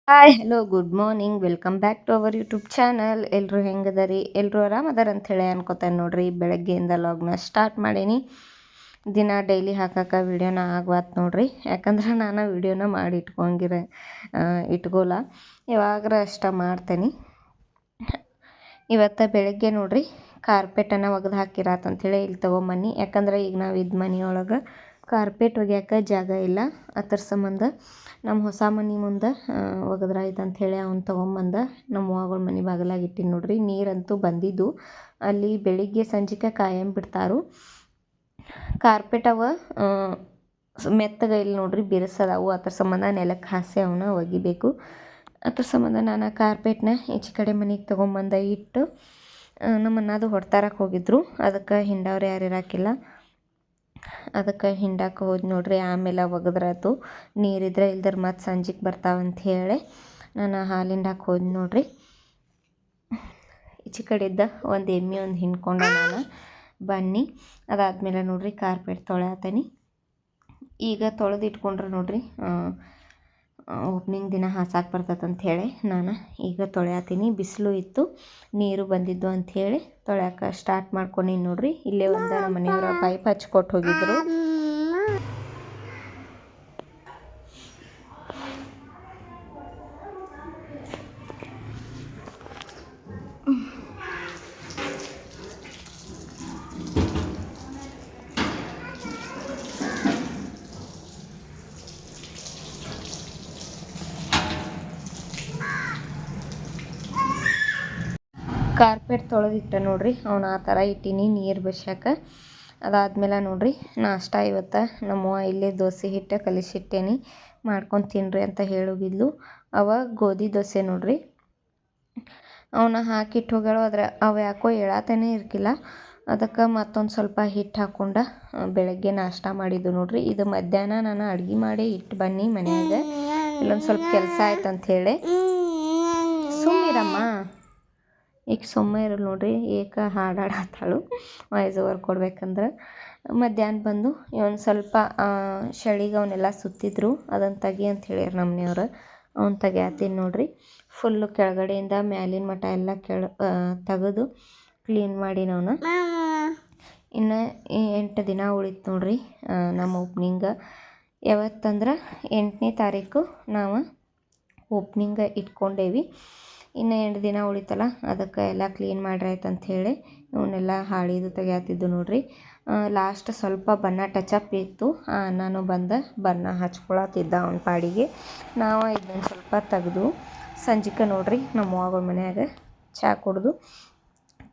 Hi hello good morning welcome back to our YouTube channel. ಎಲ್ಲರೂ ಹೆಂಗದರಿ? ಎಲ್ಲರೂ ಆರಾಮದಾರ ಅಂಥೇಳಿ ಅನ್ಕೋತೇನೆ ನೋಡ್ರಿ. ಬೆಳಗ್ಗೆಯಿಂದ ಲಾಗ್ನ ಸ್ಟಾರ್ಟ್ ಮಾಡೀನಿ. ದಿನ ಡೈಲಿ ಹಾಕಕ್ಕೆ ವೀಡಿಯೋನ ಆಗ್ವಾತ್ ನೋಡ್ರಿ. ಯಾಕಂದ್ರೆ ನಾನು ವೀಡಿಯೋನ ಮಾಡಿ ಇಟ್ಕೋಲ್ಲ, ಯಾವಾಗ್ರ ಅಷ್ಟ ಮಾಡ್ತೇನೆ. ಇವತ್ತು ಬೆಳಗ್ಗೆ ನೋಡ್ರಿ ಕಾರ್ಪೆಟನ್ನು ಒಗೆದು ಹಾಕಿರಾತಂಥೇಳಿ ಇಲ್ಲಿ ತೊಗೊಂಬನ್ನಿ. ಯಾಕಂದ್ರೆ ಈಗ ನಾವು ಇದ್ದ ಮನೆಯೊಳಗೆ ಕಾರ್ಪೆಟ್ ಒಗ್ಯಾಕ ಜಾಗ ಇಲ್ಲ. ಅದ್ರ ಸಂಬಂಧ ನಮ್ಮ ಹೊಸ ಮನೆ ಮುಂದೆ ಒಗದ್ರಾಯ್ತು ಅಂಥೇಳಿ ಅವ್ನು ತೊಗೊಂಬಂದ ನಮ್ಮ ಅವ್ವಗಳ ಮನೆ ಬಾಗಿಲಾಗ ಇಟ್ಟಿನಿ ನೋಡ್ರಿ. ನೀರಂತೂ ಬಂದಿದ್ದು ಅಲ್ಲಿ ಬೆಳಿಗ್ಗೆ ಸಂಜೆಗೆ ಕಾಯಂ ಬಿಡ್ತಾರು. ಕಾರ್ಪೆಟ್ ಅವ ಮೆತ್ತಗ ಇಲ್ಲಿ ನೋಡ್ರಿ ಬಿರುಸದಾವು. ಅದ್ರ ಸಂಬಂಧ ನೆಲಕ್ಕೆ ಹಾಸಿ ಅವನ್ನ ಒಗಿಬೇಕು. ಅದ್ರ ಸಂಬಂಧ ನಾನು ಕಾರ್ಪೆಟ್ನ ಈಚೆ ಕಡೆ ಮನೆಗೆ ತೊಗೊಂಬಂದ ಇಟ್ಟು ನಮ್ಮನ್ನದು ಹೊಡ್ತಾರಕ್ಕೆ ಹೋಗಿದ್ರು. ಅದಕ್ಕೆ ಹಿಂಡವ್ರು ಯಾರು ಇರಾಕಿಲ್ಲ, ಅದಕ್ಕೆ ಹಿಂಡಕ್ಕೆ ಹೋದ್ ನೋಡ್ರಿ. ಆಮೇಲೆ ಒಗದ್ರಾತು. ನೀರಿದ್ರೆ ಇಲ್ದ್ರ ಮತ್ತು ಸಂಜೆಗೆ ಬರ್ತಾವಂತ ಹೇಳಿ ನಾನು ಹಾಲಿಂಡಕ್ಕೆ ಹೋದ್ ನೋಡ್ರಿ. ಈಚೆ ಕಡೆಯಿಂದ ಒಂದು ಎಮ್ಮೆ ಒಂದು ಹಿಂಡ್ಕೊಂಡ ನಾನು ಬನ್ನಿ. ಅದಾದಮೇಲೆ ನೋಡ್ರಿ ಕಾರ್ಪೆಟ್ ತೊಳೆಯತ್ತೀನಿ. ಈಗ ತೊಳೆದು ಇಟ್ಕೊಂಡ್ರೆ ನೋಡ್ರಿ ಓಪ್ನಿಂಗ್ ದಿನ ಹಾಸಾಕೆ ಬರ್ತದಂತ ಹೇಳಿ ನಾನು ಈಗ ತೊಳೆಯತ್ತೀನಿ. ಬಿಸಿಲು ಇತ್ತು, ನೀರು ಬಂದಿದ್ದು ಅಂಥೇಳಿ ತೊಳ್ಯಾಕೆ ಸ್ಟಾರ್ಟ್ ಮಾಡ್ಕೊಂಡಿನಿ ನೋಡ್ರಿ. ಇಲ್ಲೇ ಒಂದು ನಮ್ಮ ಮನೆಯವರ ಪೈಪ್ ಹಚ್ಕೊಟ್ಟು ಹೋಗಿದ್ರು. ಕಾರ್ಪೆಟ್ ತೊಳೆದಿಟ್ಟೆ ನೋಡ್ರಿ. ಅವ್ನು ಆ ಥರ ಇಟ್ಟೀನಿ ನೀರು ಬಸ್ಯಾಕೆ. ಅದಾದಮೇಲೆ ನೋಡ್ರಿ ನಾಷ್ಟ ಇವತ್ತು ನಮ್ಮವ್ವ ಇಲ್ಲೇ ದೋಸೆ ಹಿಟ್ಟು ಕಲಿಸಿಟ್ಟೇನಿ, ಮಾಡ್ಕೊಂಡು ತಿನ್ನಿರಿ ಅಂತ ಹೇಳೋಗಿದ್ಲು. ಅವ ಗೋಧಿ ದೋಸೆ ನೋಡ್ರಿ. ಅವನ್ನ ಹಾಕಿಟ್ಟು ಹೋಗ್ಯಾಳು. ಅವ ಯಾಕೋ ಹೇಳಾತನೇ ಇರ್ಕಿಲ್ಲ. ಅದಕ್ಕೆ ಮತ್ತೊಂದು ಸ್ವಲ್ಪ ಹಿಟ್ಟು ಹಾಕ್ಕೊಂಡು ಬೆಳಗ್ಗೆ ನಾಷ್ಟ ಮಾಡಿದ್ದು ನೋಡ್ರಿ. ಇದು ಮಧ್ಯಾಹ್ನ ನಾನು ಅಡುಗೆ ಮಾಡಿ ಇಟ್ಟು ಬನ್ನಿ ಮನ್ಯಾಗ, ಇಲ್ಲೊಂದು ಸ್ವಲ್ಪ ಕೆಲಸ ಆಯ್ತು ಅಂಥೇಳಿ. ಸುಮ್ಮಿರಮ್ಮ, ಈಗ ಸುಮ್ಮ ಇರಲ್ಲ ನೋಡ್ರಿ. ಏಕ ಹಾಡಾಡತ್ತಾಳು ವಾಯ್ಸ್ ಓವರ್ ಕೊಡ್ಬೇಕಂದ್ರೆ. ಮಧ್ಯಾಹ್ನ ಬಂದು ಇವನು ಸ್ವಲ್ಪ ಚಳಿಗೆ ಅವನ್ನೆಲ್ಲ ಸುತ್ತಿದ್ರು, ಅದನ್ನು ತೆಗಿ ಅಂತ ಹೇಳ್ಯಾರ ನಮ್ಮ ಮನೆಯವ್ರು. ಅವ್ನು ತೆಗಿಯತ್ತೀನಿ ನೋಡ್ರಿ. ಫುಲ್ಲು ಕೆಳಗಡೆಯಿಂದ ಮ್ಯಾಲಿನ ಮಟ್ಟ ಎಲ್ಲ ತೆಗೆದು ಕ್ಲೀನ್ ಮಾಡಿ ನಾವು ಇನ್ನು 8 ದಿನ ಉಳಿತು ನೋಡ್ರಿ ನಮ್ಮ ಓಪ್ನಿಂಗ. ಯಾವತ್ತಂದ್ರೆ 8ನೇ ತಾರೀಕು ನಾವು ಓಪ್ನಿಂಗ ಇಟ್ಕೊಂಡೇವಿ. ಇನ್ನು 8 ದಿನ ಉಳಿತಲ್ಲ, ಅದಕ್ಕೆ ಎಲ್ಲ ಕ್ಲೀನ್ ಮಾಡ್ರಾಯ್ತು ಅಂಥೇಳಿ ಇವನ್ನೆಲ್ಲ ಹಾಳಿದು ತೆಗಿಯತ್ತಿದ್ದು ನೋಡ್ರಿ. ಲಾಸ್ಟ್ ಸ್ವಲ್ಪ ಬಣ್ಣ ಟಚಪ್ ಇತ್ತು, ನಾನು ಬಂದು ಬಣ್ಣ ಹಚ್ಕೊಳತ್ತಿದ್ದ ಅವನ ಪಾಡಿಗೆ. ನಾವು ಇದನ್ನು ಸ್ವಲ್ಪ ತೆಗೆದು ಸಂಜಿಕೆ ನೋಡ್ರಿ ನಮ್ಮ ಅವ್ವಗಳ ಮನ್ಯಾಗ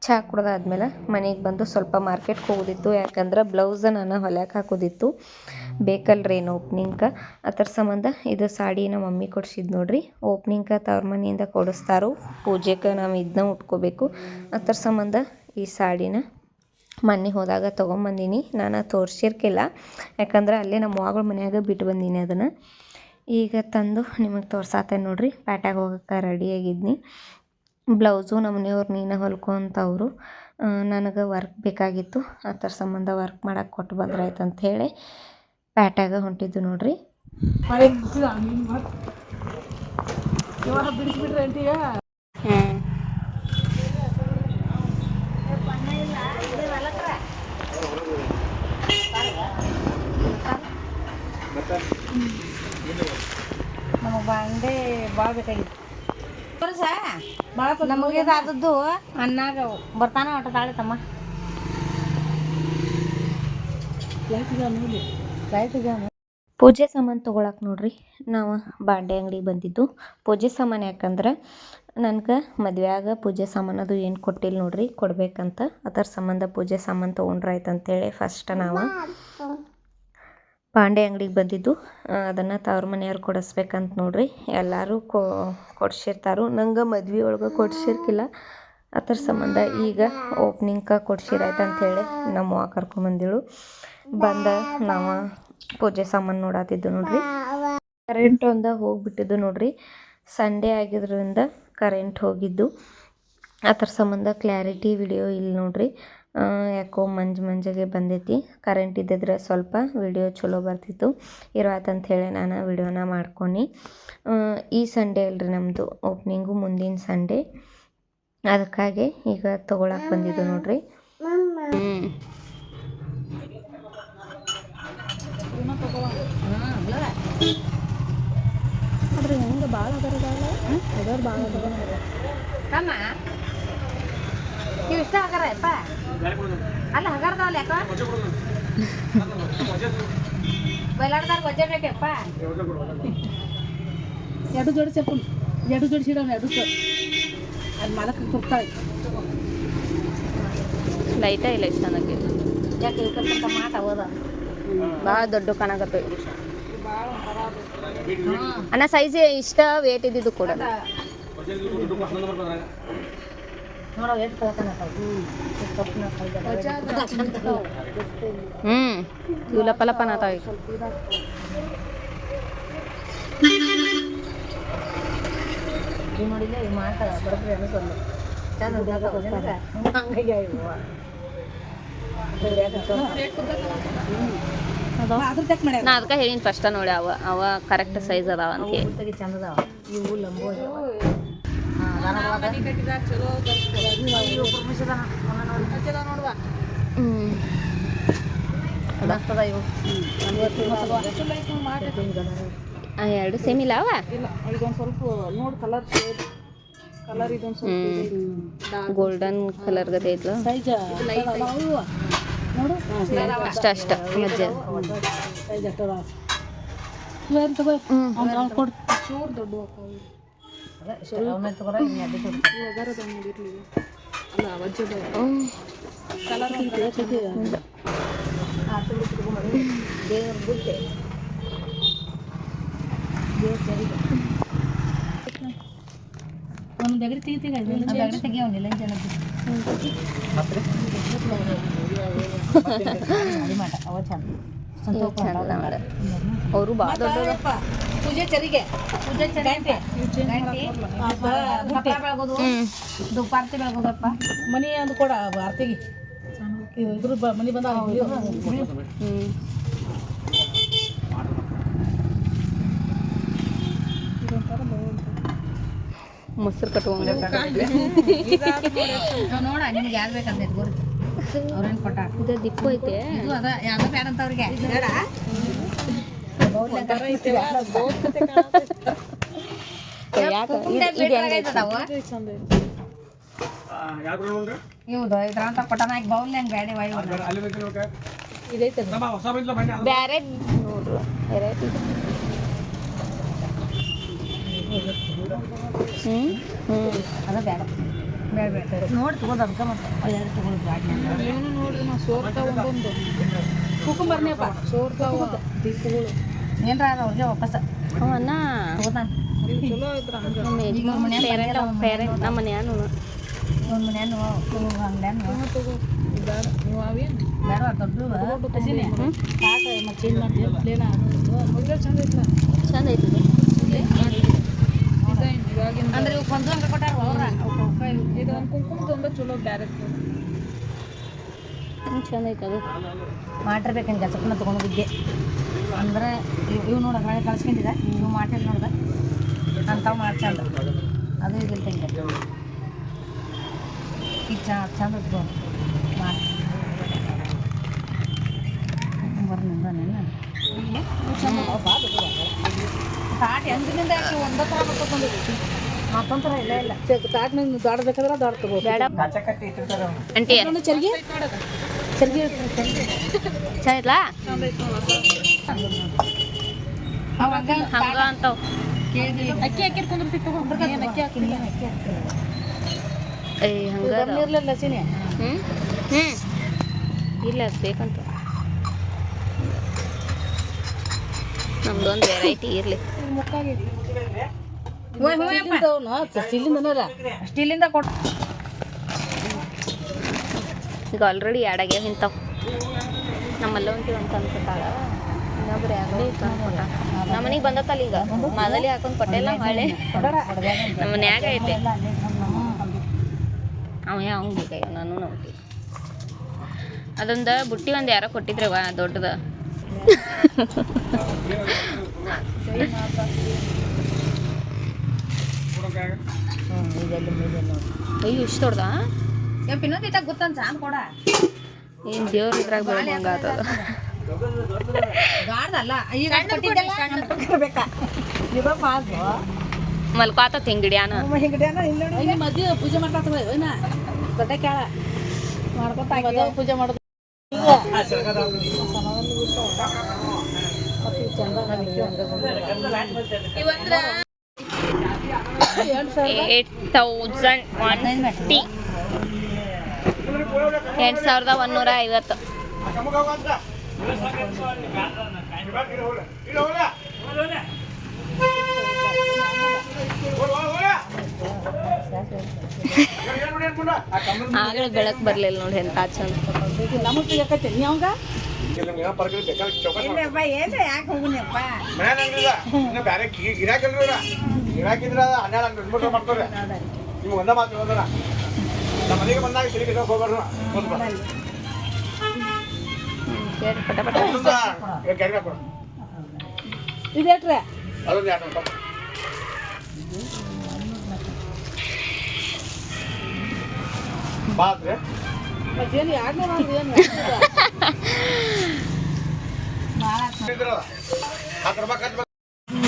ಚಹಾ ಕುಡ್ದಾದ್ಮೇಲೆ ಮನೆಗೆ ಬಂದು ಸ್ವಲ್ಪ ಮಾರ್ಕೆಟ್ಗೆ ಹೋಗೋದಿತ್ತು. ಯಾಕಂದ್ರೆ ಬ್ಲೌಸ್ ನಾನು ಹೊಲ್ಯಾಕೆ ಹಾಕೋದಿತ್ತು ಬೇಕಲ್ರಿ ಏನು ಓಪ್ನಿಂಗ್ಗೆ. ಅದ್ರ ಸಂಬಂಧ ಇದು ಸಾಡಿ ನಮ್ಮ ಮಮ್ಮಿ ಕೊಡ್ಸಿದ್ದು ನೋಡ್ರಿ. ಓಪ್ನಿಂಗ್ಗೆ ತವ್ರ ಮನೆಯಿಂದ ಕೊಡಿಸ್ತಾರೋ, ಪೂಜೆಗೆ ನಾವು ಇದನ್ನ ಉಟ್ಕೋಬೇಕು. ಅದ್ರ ಸಂಬಂಧ ಈ ಸಾಡಿನ ಮೊನ್ನೆ ಹೋದಾಗ ತೊಗೊಂಬಂದೀನಿ. ನಾನು ತೋರಿಸಿರ್ಕಿಲ್ಲ, ಯಾಕಂದ್ರೆ ಅಲ್ಲೇ ನಮ್ಮ ಅವ್ವಗಳ ಮನ್ಯಾಗ ಬಿಟ್ಟು ಬಂದೀನಿ ಅದನ್ನು. ಈಗ ತಂದು ನಿಮಗೆ ತೋರ್ಸಾತೇನೆ ನೋಡ್ರಿ. ಪ್ಯಾಟ್ಯಾಗ ಹೋಗೋಕೆ ರೆಡಿಯಾಗಿದ್ನಿ. ಬ್ಲೌಸು ನಮ್ಮ ಮನೆಯವ್ರು ನೀನು ಹೊಲ್ಕೊ ಅಂತವರು. ನನಗೆ ವರ್ಕ್ ಬೇಕಾಗಿತ್ತು, ಅದ್ರ ಸಂಬಂಧ ವರ್ಕ್ ಮಾಡಕ್ಕೆ ಕೊಟ್ಟು ಬಂದ್ರಾಯ್ತು ಅಂಥೇಳಿ ಪ್ಯಾಟ್ಯಾಗ ಹೊಂಟಿದ್ದು ನೋಡ್ರಿ. ನಮಗೆ ಬಾಂಡೆ ಭಾಳ ಬೇಕಾಗಿತ್ತು. ನಮಗೆ ಆದದ್ದು ಅನ್ನಾಗ ಬರ್ತಾನ ಒಟ್ಟು ತಾಳೆ ತಮ್ಮ. ಪೂಜೆ ಸಾಮಾನು ತೊಗೊಳಕ್ಕೆ ನೋಡ್ರಿ ನಾವು ಬಾಂಡೆ ಅಂಗಡಿಗೆ ಬಂದಿದ್ದು. ಪೂಜೆ ಸಾಮಾನು ಯಾಕಂದ್ರೆ ನನಗೆ ಮದುವೆಯಾಗ ಪೂಜೆ ಸಾಮಾನು ಅದು ಏನು ಕೊಟ್ಟಿಲ್ಲ ನೋಡ್ರಿ, ಕೊಡ್ಬೇಕಂತ. ಅದರ ಸಂಬಂಧ ಪೂಜೆ ಸಾಮಾನು ತೊಗೊಂಡ್ರಾಯ್ತು ಅಂಥೇಳಿ ಫಸ್ಟ್ ನಾವು ಬಾಂಡೆ ಅಂಗಡಿಗೆ ಬಂದಿದ್ದು. ಅದನ್ನು ತವ್ರ ಮನೆಯವ್ರು ಕೊಡಿಸ್ಬೇಕಂತ ನೋಡ್ರಿ. ಎಲ್ಲರೂ ಕೊಡ್ಸಿರ್ತಾರು, ನಂಗೆ ಮದ್ವೆ ಒಳಗೆ ಕೊಡ್ಸಿರ್ಕಿಲ್ಲ. ಅದ್ರ ಸಂಬಂಧ ಈಗ ಓಪ್ನಿಂಗ್ಗೆ ಕೊಡ್ಸಿರಾಯ್ತು ಅಂಥೇಳಿ ನಮ್ಮ ಅವ್ವ ಕರ್ಕೊಂಬಂದಿಳು. ಬಂದ ನಾವು ಪೂಜೆ ಸಾಮಾನು ನೋಡತ್ತಿದ್ದು ನೋಡ್ರಿ. ಕರೆಂಟ್ ಒಂದು ಹೋಗಿಬಿಟ್ಟಿದ್ದು ನೋಡ್ರಿ. ಸಂಡೇ ಆಗಿದ್ರಿಂದ ಕರೆಂಟ್ ಹೋಗಿದ್ದು. ಅದ್ರ ಸಂಬಂಧ ಕ್ಲಾರಿಟಿ ವಿಡಿಯೋ ಇಲ್ಲ ನೋಡ್ರಿ. ಯಾಕೋ ಮಂಜಾಗೆ ಬಂದೈತಿ. ಕರೆಂಟ್ ಇದ್ದಿದ್ರೆ ಸ್ವಲ್ಪ ವಿಡಿಯೋ ಚಲೋ ಬರ್ತಿತ್ತು. ಇರುವಾತಂತ ಹೇಳಿ ನಾನು ವಿಡಿಯೋನ ಮಾಡ್ಕೊಂಡು ಈ ಸಂಡೇ ಅಲ್ರಿ ನಮ್ಮದು ಓಪ್ನಿಂಗು, ಮುಂದಿನ ಸಂಡೇ. ಅದಕ್ಕಾಗಿ ಈಗ ತೊಗೊಳಕ್ಕೆ ಬಂದಿದ್ದು ನೋಡ್ರಿ. ಆದ್ರೆ ಹೆಂಗೆ ಭಾಳ ಅದರ ಭಾಳ ಕಮ್ಮ ನೀವು ಇಷ್ಟ ಹಗಾರಪ್ಪ ಅಲ್ಲ ಹಗಾರದವಲ್ಲ ಯಾಕ ಬೈಲಾಡ್ದಾರ ಗೊಜ್ಜೆ ಬೇಕಪ್ಪ. ಎರಡು ಜೋಡಿಸಿಡೋಣ ಎರಡು ಅದು ಮಾಲಕ್ಕೆ ತುರ್ತಾಳೆ ಲೈಟ ಇಲ್ಲ ಇಷ್ಟ ನನಗೆ. ಯಾಕೆ ಇವಕ್ಕಂತ ಮಾಟ ಹೋದ ಭಾಳ ದೊಡ್ಡ ಕಾಣಕತ್ತೆ ಅಣ್ಣ. ಸೈಜ್ ಇಷ್ಟ ವೇಟ್ ಇದ್ದಿದ್ದು ಕೂಡ ನೋಡೋ ಎಷ್ಟು ಇವು ಲಪ ಲಪ ನಾತಾವ. ನೋಡಿಲ್ಲ ಈ ಮಾಟ ಬಡಬ್ರಿ ಅನಿಸಲ್ಲ ಚಂದ ಹಂಗಾಗಿ ನಾ ಅದಕ್ಕೆ ಹೇಳಿನ ಫಸ್ಟ್ ನೋಡಿ ಅವ ಕರೆಕ್ಟ್ ಸೈಜ್ ಅದಾವ ಅಂತ ಹೇಳಿ. ಚಂದ ಅದಾವ ಇವು ಲಂಬೋ ಎರಡು ಸೇಮ್ ಇಲ್ಲ ಅವ. ಇದೊಂದು ಸ್ವಲ್ಪ ನೋಡಿ ಕಲರ್ ಇದೊಂದು ಸ್ವಲ್ಪ ಗೋಲ್ಡನ್ ಕಲರ್ ಗತೆ ಐತ್ಲ ಸೈಜ್ ನೋಡು ಅಷ್ಟ ಮಜ್ಜೆ ಸೈಜ್ ಅಷ್ಟದ ತಗೋ ಕೊಡು ಚೂರು ದೊಡ್ಡ ಒಂದು ದಗಡಿ ತೆಗಿಯವನಿಲ್ಲ ಜನ ಅವ ಚಂದ ಅವರು ಭಾಳ ದೊಡ್ಡ ಪೂಜೆ ಚರಿಗೆ ದುಪ್ಪಾರ್ತಿ ಬೆಳಗೋದಪ್ಪ ಮನಿ ಅಂದು ಕೊಡ ಆರ್ತಿಗೆ ಇದ್ರ ಮನಿ ಬಂದ ಮೊಸರು ಕಟ್ಕೊಂಡು ನೋಡ ನಿಮ್ಗೆ ಯಾರು ಬೇಕಂತ ಗೋರಿ ಅವ್ರೇನು ಕೊಟ್ಟ ಇದು ದಿಪ್ಪು ಐತೆ. ಇದು ಅದ ಯಾವ್ದೋ ಬೇಡ ಅಂತ ಅವ್ರಿಗೆ ಇವ್ದು ಇದ್ರಂತ ಕೊಟ್ಟನ ಈಗ ಬೌಲ್ ಹೆಂಗ್ ಬೇಡ ಇದೈತೆ ಬ್ಯಾರೆ ನೋಡ್ರು ವೆರೈಟಿ. ಅದ ಬೇಡ ನೋಡಿ ತಗೋದು ಅದಕ್ಕೆ ಮತ್ತೆ ಯಾರು ತಗೊಳ್ಳೋದು ಗಾಡಿ ನೋಡಿ ನಾವು ಸೋರ್ತಾ ಒಂದೊಂದು ಕುಕುಂಬರ್ನೇಪ್ಪ ಸೋರ್ತಾ ದೀಪಗಳು ಏನ್ರ ಅದ ಅವ್ರಿಗೆ ವಾಪಸ್ ಅವನ್ನ ತಗೋತಾನ ಪೇರೆಂಟ್ ನಮ್ಮ ಮನ್ಯಾನು ಒಂದು ಮನ್ಯಾನು ಅಂಗಡ್ಯಾನು ನೀವು ಅವೇನು ಬೇಡ ದೊಡ್ಡ ಚೇಂಜ್ ಮಾಡ್ತೀವಿ ಪ್ಲೇನ ಚಂದ ಐತ್ಲ ಚಂದ ಐತಿ ಅಂದ್ರೆ ಇವು ಕೊಂದು ಹಂಗೆ ಕೊಟ್ಟಾರ ಅವ್ರ ಇದು ಒಂದು ಕುಂಕುಮದೊಂದು ಚಲೋ ಬ್ಯಾರೆ ಚಂದ ಐತೆ ಅದು ಮಾಡಿರ್ಬೇಕಂಗೆ ಗಸಪನ್ನ ತೊಗೊಂಡೋಗಿದ್ದೆ ಅಂದ್ರೆ ಇವು ನೋಡ ಮಳೆ ಕಳ್ಸ್ಕೊಂಡಿದ್ದೆ ಇವು ಮಾಡಿಲ್ಲ ನೋಡ್ದೆ ಅಂಥವು ಮಾಡಿ ಚಂದ ಅದು ಇದಿಲ್ಲ ಹಿಂಗೆ ಈಗ ಚಂದ ಇದ್ದು ಮಾಡಿ ಬರ್ನಿಂದ ತಾಟ್ ಎಂದಿನಿಂದ ಯಾಕೆ ಒಂದೇ ಥರ ಬರ್ತಕೊಂಡಿದ್ವಿ ಮತ್ತೊಂದು ಥರ ಇಲ್ಲ ತಾಟ್ನಾಗ ದಾಡ್ಬೇಕಾದ್ರೆ ದಾಡ್ ತಗೋ ಬೇಡ ಆಂಟಿ ಚರ್ಗಿ ಚರ್ಗಿ ಚಂದ ಐತ್ಲಾ ಅವಾಗ ಹಂಗ ಅಂತಾವ್. ಅಕ್ಕಿ ಹಾಕಿರ್ ಕುಂದಿರ್ತಿತ್ತು ಅಕ್ಕಿ ಹಾಕಿ ನೀನು ಅಕ್ಕಿ ಹಾಕ್ತೀವಿ ಹಂಗ ಇರ್ಲಿಲ್ಲ ಸೀನಿ ಇಲ್ಲ ಅದು ಬೇಕಂತ ನಮ್ದೊಂದು ವೆರೈಟಿ ಇರಲಿ. ಸ್ಟೀಲಿಂದ ಕೊಟ್ಟು ಈಗ ಆಲ್ರೆಡಿ ಎರಡಾಗ್ಯಾವ ಇಂಥವು. ನಮ್ಮಲ್ಲ ಹೊಂಟಿವಿ ಅಂತ ಅನ್ಕೊತಾಳ ಇನ್ನೊಬ್ರು ಯಾರೋ ತಂದ್ಕೊಟ್ಟ. ನಮ್ಮ ಮನೆಗೆ ಬಂದತ್ತಲ್ಲ ಈಗ ಮಾದಲಿ ಹಾಕೊಂಡು ಕೊಟ್ಟೆಲ್ಲ ಹೊಳೆ ನಮ್ಮ ಮನ್ಯಾಗ ಐತೆ. ಅವ ಯಾವ ಬೇಕಾಗ್ಯಾವ ನಾನು ನೋಡ್ತೀವಿ ಅದೊಂದು ಬುಟ್ಟಿ ಒಂದು ಯಾರೋ ಕೊಟ್ಟಿದ್ರವ ದೊಡ್ಡದ. ಅಯ್ಯೋ ಇಷ್ಟು ದೊಡ್ಡದ ಇನ್ನೊಂದು ಇಟ್ಟಾಗ ಗೊತ್ತಂತ ಸಾಂದ್ ಕೊಡ ಏನು ದೇವ್ರ ಇದ್ರಾಗ ಬೆಳಗ್ಗೆ ಆಗ್ತದ. ಗಾಡ್ದಲ್ಲ ಈಗ ಬೇಕಾ ಮಲ್ಕಾತ ತಿಂಗಿಡ್ಯಾನ ಮದ್ವೆ ಪೂಜೆ ಮಾಡ್ತಾರ ಏನ ದೊಡ್ಡ ಕೇಳ ಮಾಡ್ಕೊತ ಪೂಜೆ ಮಾಡೋದು. $8,150. ಆಗಲೇ ಬೆಳಕು ಬರ್ಲಿಲ್ಲ ನೋಡಿ ಎಂತ ಚಂದ. ಪಟ ಪಟ ಇದೇಟ್ರೆ ಮತ್ತೇನು 200 ಏನು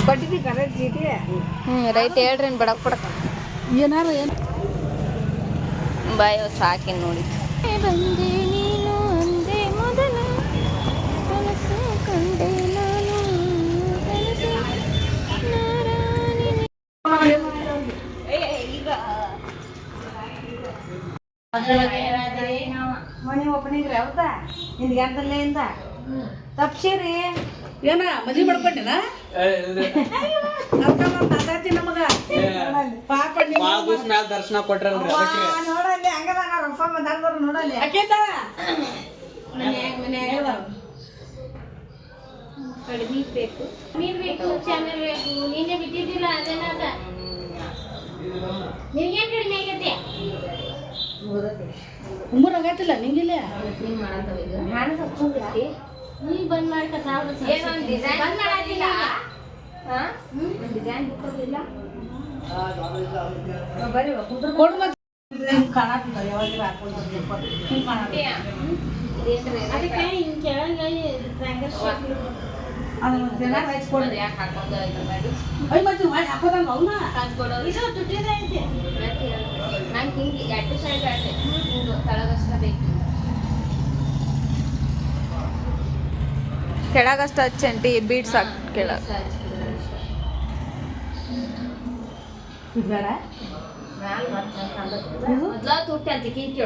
ಬಡ್ಡಿ ಕರೆಕ್ಟ್ ಚೀಟಿ. ರೈಟ್ ಹೇಳ್ರಿ ಬಡಕ್ ಬಡಕ್ ಏನಾರ ಏನು ಬಾಯ್ ಸಾಕಿನ್ ನೋಡಿ. ಬಂದೆ ನೀನು ಅಂದೆ ಮೊದಲ ಕನಸು ಕಂಡೆ ನಾನು ಮನೆ ಓಪನಿಂಗ್ ಯಾವ್ದ ನಿಂದ ಗಂಟಲೆಯಿಂದ ತಪ್ಸಿರಿ ಏನ ಮದ್ವಿ ಮಾಡ್ಕೊಂಡೇನ ನಮಗ ಪಾಪ ದರ್ಶನ ಕೊಟ್ರಲ್ರಿ ನೋಡಲ್ಲಿ ಹಂಗದ ರೊಪ್ಪ ಮಾತಾಡ್ದವ್ರು ನೋಡಲ್ಲಿ ಯಾಕೇತ ಮನ್ಯಾಗ ಕಡಿಮೆ ಬೇಕು, ನೀರು ಬೇಕು, ಚಾನಲ್ ಬೇಕು. ನೀನೇ ಬಿಟ್ಟಿದ್ದಿಲ್ಲ ಅದೇನಾದ ನಿನ್ಗೇನು ಕಡಿಮೆ ಆಗೈತೆ? ಉಮ್ಮರ್ ಆಗೈತಿಲ್ಲ ನಿಂಗಿಲ್ಲ ನಾನು ಹಚ್ಕೊಂಡ್ಬಿಟ್ಟಿ ನೀ ಬಂದ್ ಮಾಡ್ಕ ಡಿಸೈನ್ ಬಂದ್ ಮಾಡಾತಿಲ್ಲ. ಡಿಸೈನ್ ಬಿಟ್ಟಿಲ್ಲ ಬರೀ ಕೊಡು ಮತ್ತೆ ಕಾಣಾತಿಲ್ಲ ಯಾವಾಗ ಅದಕ್ಕೆ ಹಿಂಗೆ ಕೆಳಗೆ ಅದನ್ನ ದಿನ ಹಚ್ಕೊಡ್ರಿ ಯಾಕೆ ಹಾಕೊಂಡು ಮಾಡಿ ಅಯ್ಯ ಮತ್ತೆ ಮಾಡಿ ಹಾಕೋದಂಗ ಅವನ್ನ ಹಾಕ್ಕೊಡೋದು ಇದು ತುಟ್ಟಿದ ಐತೆ. ನಂಗೆ ಹಿಂಗೆ 2 ಸೈಡ್ ಆಟೆ ಹಿಂಗೆ ತಳಗಷ್ಟ ಬೇಕು. ಕೆಳಗಷ್ಟ ಹಚ್ಚಂಟಿ ಬೀಡ್ಸ್ ಹಾಕಿ ಕೆಳಗೆ ಬೇಡ ಮೊದ್ಲ ತುಟ್ಟಿ ಅಂತ ಕಿಂಕಿ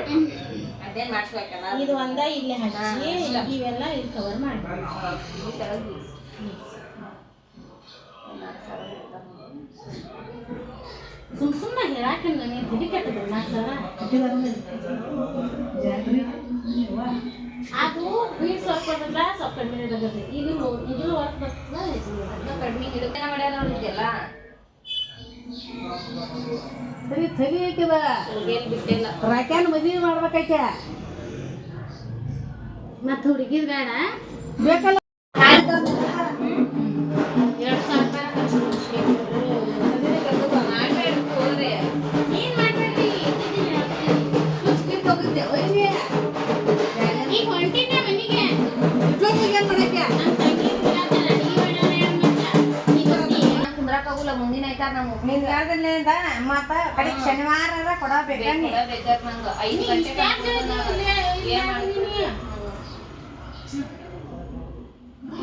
ಅದೇನ್ ಮಾಡ್ಸ್ಬೇಕಲ್ಲ ಇದು ಒಂದ ಇಲ್ಲೇ ಹಚ್ಚಿ ಇವೆಲ್ಲ ಇಲ್ಲಿ ಕವರ್ ಮಾಡಿ ಈ ತೆಳಗ್ ಸುಮ್ಮನೆ ಹೇಳಾಕಿಲ್ಲ ನೀನು ತಿಳಿ ಕೆಟ್ಟದ್ದು 4,000 ಅದು ಬೀಡ್ ಸ್ವಲ್ಪ ಕಡಿಮೆ ಇರುತ್ತೆ. ಇದು ವರ್ಕ್ ಬರ್ತದೆ ಕಡಿಮೆ ಗಿಡಕ್ಕೆ ಮಾಡ್ಯಾರ ನೋಡಿದ್ಯಲ್ಲ ಸರಿ ಐತಿದ ಏನ್ ಬಿಟ್ಟಿಲ್ಲ. ರಾಕ್ಯಾನ ಮದ್ವಿ ಮಾಡ್ಬೇಕೈತೆ ಮತ್ತೆ ಹುಡುಗಿದ್ ಬೇಡ ಬೇಕಲ್ಲ 2,000 ಏನ್ ಮಾಡ್ಬೇಡ್ರಿ ಈಗ ಹೊಂಟಿದ್ದೆ ಮನೆಗೆ ಏನ್ ಮಾಡಕ್ಕೆ ಕುಂದ್ರಾಕಾಗುಲ್ಲ ಮುಂದಿನ ಐತಾರ ನಮ್ಮ ನೀನ್ ಹೇಳ್ದಲ್ಲಿಂದ ಮತ್ತ ಕಡೆ ಶನಿವಾರ ಕೊಡಬೇಕು ಬೇಕಾದ್ರೆ ನಂಗೆ 5 ಗಂಟೆಗೆ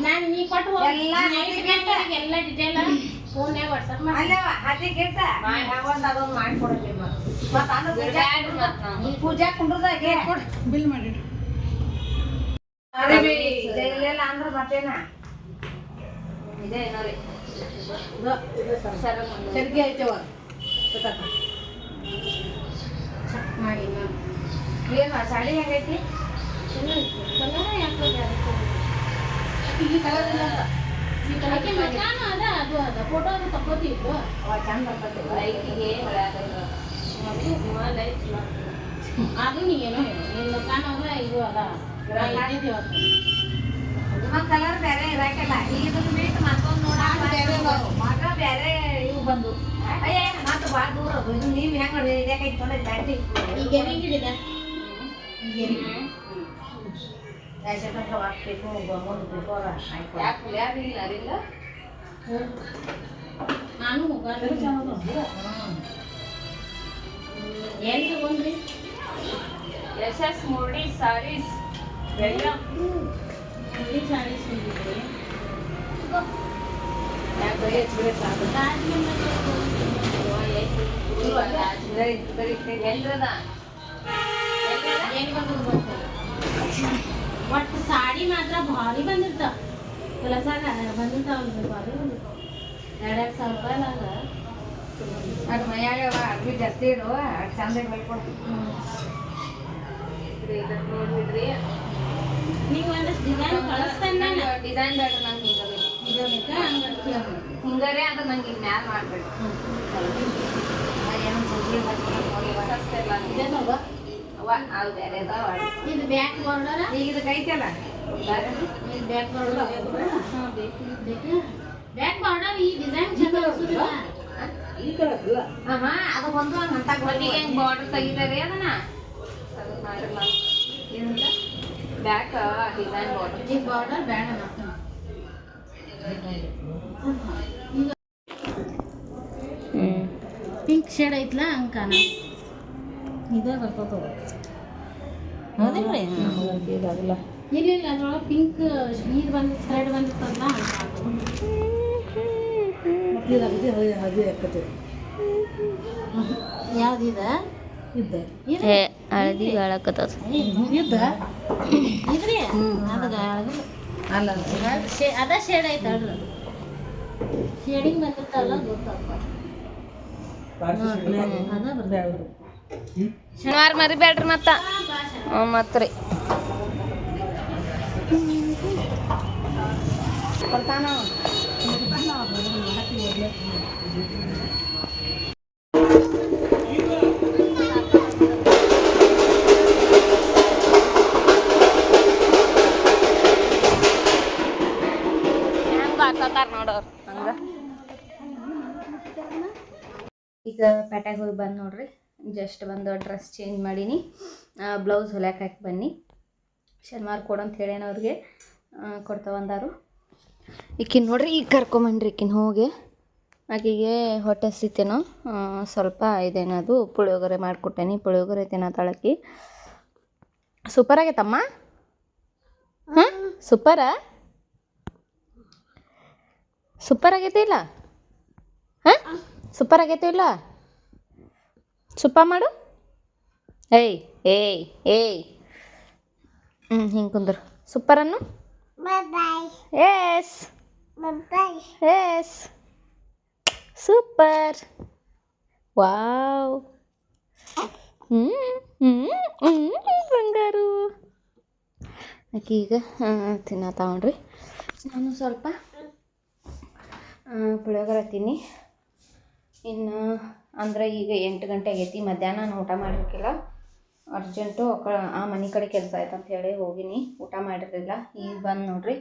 ನಾನು ನೀ ಕೊಟ್ಟು ಎಲ್ಲ ಎಲ್ಲ ಡಿಟೇಲ್ ಫೋನ್ಯಾಗ ವಾಟ್ಸಪ್ ಮಾಡಿ ಅಲ್ಲ ಹತ್ತಿಗಿರ್ತ ಅದೊಂದು ಮಾಡ್ಕೊಡಕ್ಕೆ ಮತ್ತೆ ಪೂಜಾ ಕುಂಡ್ರದಾಗ ಬಿಲ್ ಮಾಡಿ ಇಲ್ಲ ಅಂದ್ರೆ ಮತ್ತೇನ ಇದೆ ಏನೋರಿ ಸರಿಗೆ ಐತೆವ ಮಾಡಿ ಏನು ಸಾಡಿ ಹೆಂಗೈತಿ ಕಲರ್ ಯಾಕೆ ಈ ಕಲರ್ ಇಲ್ಲ ಆಕೆ ಮಕಾನ ಅದ ಅದು ಅದ ಫೋಟೋ ಅದು ತಗೋತಿತ್ತು ಅವ ಚಂದ ಬರ್ತೈತಿ ಲೈಟಿಗೆ ಅದು ನೀ ಏನೋ ಹೇಳು ನಿನ್ನ ಮಕಾನ ಅದ ಇದು ಅದ ಕಲರ್ ಬೇರೆ ಇರಾಕಲ್ಲ ಇದನ್ನ ಬಿಟ್ಟು ಮತ್ತೊಂದು ಮಗ ಬೇರೆ ಇವು ಬಂದು ಅಯ್ಯ ಮತ್ತೆ ಭಾಳ ದೂರ ಅದು ಇದು ನೀವು ಹೆಂಗೆ ಹಿಡಿಯಕ್ಕೆ ಇಟ್ಕೊಂಡ್ರೆ ಬ್ಯಾಟ್ರಿ ಈಗ ಹಿಡಿದ ಹಾಕ್ಬೇಕು ಮುಂದೆ ಯಾರಿಲ್ಲ ನಾನು ಎಲ್ಲಿ ಬಂದ್ರಿ ಎಸ್ ಮುರಳಿ ಸಾರೀಸ್ ಮುರಳಿ ಸಾರೀಸ್ ಹೋಗಿದ್ರಿ ಒಟ್ಟು ಸಾಡಿ ಮಾತ್ರ ಭಾರಿ ಬಂದಿರ್ತಾವ ಕೆಲಸಾಗ ಬಂದಿರ್ತಾವ ಭಾರಿ ಬಂದಿರ್ತಾವ 2,000 ರೂಪಾಯಿನಾಗ ಅದು ಮೈಯಾಗ ಅರ್ಬಿ ಜಾಸ್ತಿ ಇಡು ಅಷ್ಟು ಚಂದ ಬೆಳ್ಕೊಡು ನೋಡ್ಬಿಡ್ರಿ ನೀವು ಒಂದಷ್ಟು ಡಿಸೈನ್ ಕಳಿಸ್ತೇನೆ ಡಿಸೈನ್ ಬೇಡ ನಂಗೆ ಹಿಂಗಾರೆ ಅದು ನಂಗೆ ಈಗ ಮ್ಯಾಲ್ ಮಾಡಬೇಡಿ ಏನೋ ಅದು ಬೇರೆ ಅದಾವ ಇದು ಬ್ಯಾಕ್ ಬಾರ್ಡರ್ ಈಗ ಇದು ಕೈತಲ್ಲ ಇದು ಬ್ಯಾಕ್ ಬಾರ್ಡರ್ ಬ್ಯಾಕ್ ಬಾರ್ಡರ್ ಈ ಡಿಸೈನ್ ಚಲೋ ಈ ಕಲರ್ ಹಾ ಅದು ಒಂದು ಅಂತ ಗೊತ್ತಿಗೆ ಹೆಂಗ್ ಬಾರ್ಡರ್ ತೆಗಿತಾರೆ ಅದನ್ನ ಮಾಡಿಲ್ಲ ಏನಂತ ಬ್ಯಾಕ್ ಡಿಸೈನ್ ಬಾರ್ಡರ್ ಈ ಬಾರ್ಡರ್ ಬೇಡ ಪಿಂಕ್ ಶೇಡ್ ಐತ್ಲಾ ಅಂಕಾನ ಇದೇ ಬರ್ತದ ಹೌದಿಲ್ರಿ ಇದಾಗಲ್ಲ ಇಲ್ಲ ಅದ್ರೊಳಗೆ ಪಿಂಕ್ ಇದು ಬಂದು ಥ್ರೆಡ್ ಬಂದಿರ್ತದಲ್ಲ ಯಾವ್ದಿದ ಹಳದಿ ಗಾಳಕತ್ತದ ಇದ್ರಿ ಅಲ್ಲ ಅದ ಶೇಡ್ ಐತಲ್ರಿ ಶೇಡಿಂಗ್ ಬಂದಿರ್ತಲ್ಲ ಗೊತ್ತಾಗ್ತದೆ ಅದ ಬರ್ದು ಶನಿವಾರ ಮರಿಬೇಡ್ರಿ ಮತ್ರಿ ಬರ್ತಾನ ನೋಡೋರು ಹಂಗ ಈಗ ಪೇಟೆಗೆ ಹೋಗಿ ಬಂದು ನೋಡ್ರಿ ಜಸ್ಟ್ ಬಂದು ಡ್ರೆಸ್ ಚೇಂಜ್ ಮಾಡೀನಿ ಬ್ಲೌಸ್ ಹೊಲ್ಯಾಕೆ ಹಾಕಿ ಬನ್ನಿ ಶನಿವಾರ ಕೊಡಂತ ಹೇಳೇನ ಅವ್ರಿಗೆ ಕೊಡ್ತಾ ಬಂದಾರು ಈಕಿನ ನೋಡ್ರಿ ಈಗ ಕರ್ಕೊಂಬಂದ್ರಿ ಈಕಿನ ಹೋಗಿ ಆಕೆಗೆ ಹೊಟ್ಟೆ ಹಸಿತೇನೋ ಸ್ವಲ್ಪ ಇದೇನದು ಪುಳಿಯೋಗರೆ ಮಾಡಿಕೊಟ್ಟೇನಿ ಪುಳಿಯೋಗರೆ ತಿನ್ನತ್ತಾಳಕ್ಕಿ ಸೂಪರ್ ಆಗೈತಮ್ಮ ಹಾಂ ಸೂಪರ್ ಆಗೈತೆ ಇಲ್ಲ ಹಾಂ ಸೂಪರ್ ಆಗೈತೆ ಇಲ್ಲ ಸುಪ್ಪ ಮಾಡು ಏಯ್ ಏಯ್ ಏಯ್ ಹಿಂಗೆ ಕುಂದ್ರು ಸೂಪರನ್ನು ಎಸ್ ಎಸ್ ಸೂಪರ್ ವಾವ್ ಬಂಗಾರು ಆಕೆ ಈಗ ತಿನ್ನತ್ತಾವಣ್ರಿ ನಾನು ಸ್ವಲ್ಪ ಪುಳಿಯೋಗರೆ ತಿನ್ನಿ ಇನ್ನು ಅಂದ್ರೆ ಈಗ 8 ಗಂಟೆ ಆಗೈತಿ ಮಧ್ಯಾಹ್ನ ನಾನು ಊಟ ಮಾಡಿರ್ಕಿಲ್ಲ ಅರ್ಜೆಂಟು ಆ ಮನೆ ಕಡೆ ಕೆಲಸ ಆಯ್ತು ಅಂತ ಹೇಳಿ ಹೋಗಿನಿ ಊಟ ಮಾಡಿರಲಿಲ್ಲ ಈಗ ಬಂದು ನೋಡ್ರಿ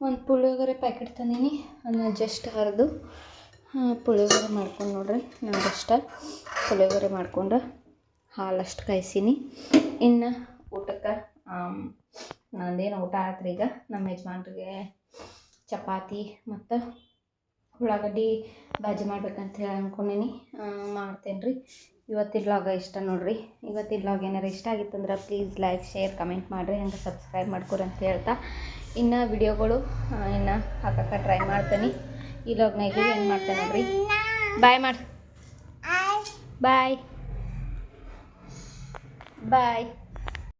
ಒಂದು ಪುಳಿಯೋಗರೆ ಪ್ಯಾಕೆಟ್ ತಂದೀನಿ ಅದನ್ನ ಜಸ್ಟ್ ಹರಿದು ಪುಳಿಯೋಗರೆ ಮಾಡ್ಕೊಂಡು ನೋಡ್ರಿ ನಾನಷ್ಟ ಪುಳಿಯೋಗರೆ ಮಾಡ್ಕೊಂಡು ಹಾಲಷ್ಟು ಕಾಯಿಸೀನಿ ಇನ್ನು ಊಟಕ್ಕೆ ನಂದೇನು ಊಟ ಆಯ್ತು ಈಗ ನಮ್ಮ ಯಜಮಾನ್ರಿಗೆ ಚಪಾತಿ ಮತ್ತು ಉಳ್ಳಾಗಡ್ಡಿ ಬಾಜಿ ಮಾಡ್ಬೇಕಂತ ಹೇಳಿ ಅಂದ್ಕೊಂಡೀನಿ ಮಾಡ್ತೇನೆ ರೀ ಇವತ್ತಿನ ವ್ಲಾಗ ಇಷ್ಟ ನೋಡಿರಿ ಇವತ್ತಿನ ವ್ಲಾಗ್ ಏನಾರು ಇಷ್ಟ ಆಗಿತ್ತಂದ್ರೆ ಪ್ಲೀಸ್ ಲೈಕ್ ಶೇರ್ ಕಮೆಂಟ್ ಮಾಡಿರಿ ಹಂಗೆ ಸಬ್ಸ್ಕ್ರೈಬ್ ಮಾಡ್ಕೊರಿ ಅಂತ ಹೇಳ್ತಾ ಇನ್ನು ವಿಡಿಯೋಗಳು ಇನ್ನು ಹಾಕಕ್ಕೆ ಟ್ರೈ ಮಾಡ್ತೀನಿ ಈ ವ್ಲಾಗ್ನ ಈಗ ಏನು ಮಾಡ್ತೇನೆ ನೋಡಿರಿ ಬಾಯ್ ಮಾಡಿ ಬಾಯ್ ಬಾಯ್